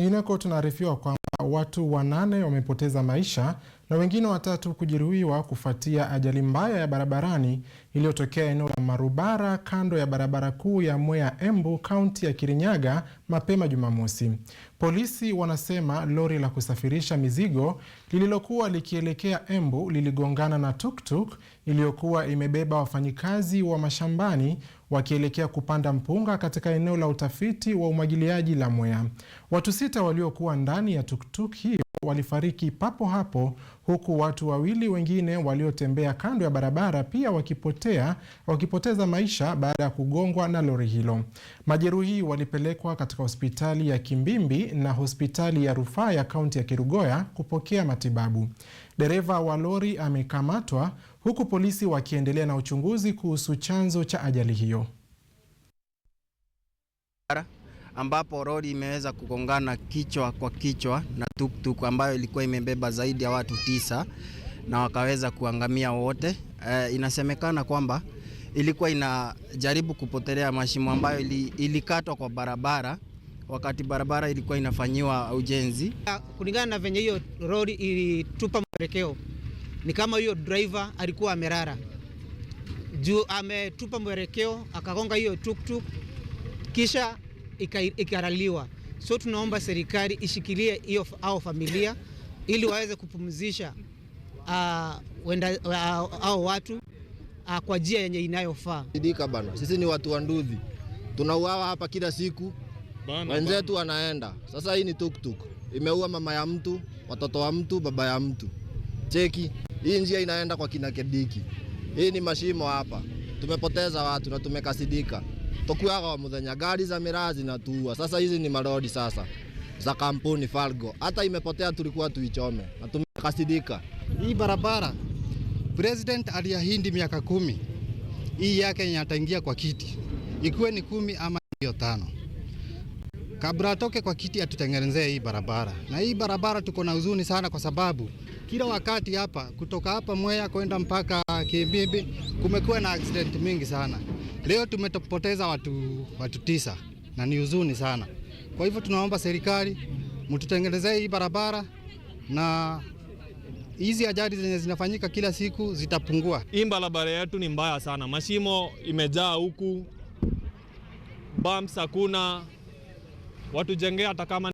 Kwingineko tunaarifiwa kwamba watu 8 wamepoteza maisha na wengine 3 kujeruhiwa kufuatia ajali mbaya ya barabarani iliyotokea eneo la Marubara kando ya barabara kuu ya Mwea-Embu, kaunti ya Kirinyaga mapema Jumamosi. Polisi wanasema lori la kusafirisha mizigo lililokuwa likielekea Embu liligongana na tuktuk iliyokuwa imebeba wafanyikazi wa mashambani wakielekea kupanda mpunga katika eneo la utafiti wa umwagiliaji la Mwea. Watu 6 waliokuwa ndani ya tuktuk hiyo walifariki papo hapo, huku watu 2 wengine waliotembea kando ya barabara pia wakipoteza maisha baada ya kugongwa na lori hilo. Majeruhi walipelekwa katika hospitali ya Kimbimbi na hospitali ya rufaa ya kaunti ya Kerugoya kupokea matibabu. Dereva wa lori amekamatwa huku polisi wakiendelea na uchunguzi kuhusu chanzo cha ajali hiyo, ambapo lori imeweza kugongana kichwa kwa kichwa na tuktuk ambayo ilikuwa imebeba zaidi ya watu 9 na wakaweza kuangamia wote. Inasemekana kwamba ilikuwa inajaribu kupotelea mashimo ambayo ilikatwa kwa barabara wakati barabara ilikuwa inafanyiwa ujenzi. Kulingana na venye hiyo lori ilitupa mwelekeo, ni kama hiyo driver alikuwa amerara juu, ametupa mwelekeo akagonga hiyo tuktuk kisha ikaraliwa. So tunaomba serikali ishikilie hiyo au familia ili waweze kupumzisha au watu kwa njia yenye inayofaa. Sisi ni watu wa Nduthi, tunauawa hapa kila siku, wenzetu wanaenda. Sasa hii ni tuktuk imeua mama ya mtu, watoto wa mtu, baba ya mtu. Cheki hii njia inaenda kwa kina Kediki. Hii ni mashimo hapa, tumepoteza watu na tumekasidika. Tokuaga wa muthenya gari za mirazi na tuua. Sasa hizi ni marodi sasa za kampuni Fargo, hata imepotea tulikuwa tuichome na tumekasidika. Hii barabara President aliahidi miaka 10 hii yake inataingia kwa kiti, ikuwe ni 10 ama 5. Kabla atoke kwa kiti atutengenezee hii barabara. Na hii barabara tuko na huzuni sana kwa sababu kila wakati hapa kutoka hapa Mwea kwenda mpaka Kimbimbi kumekuwa na accident mingi sana. Leo tumepoteza watu 9 na ni huzuni sana. Kwa hivyo tunaomba serikali mtutengenezee hii barabara na hizi ajali zenye zinafanyika kila siku zitapungua. Hii barabara yetu ni mbaya sana. Mashimo imejaa huku. Bumps hakuna. Watu jengea hata kama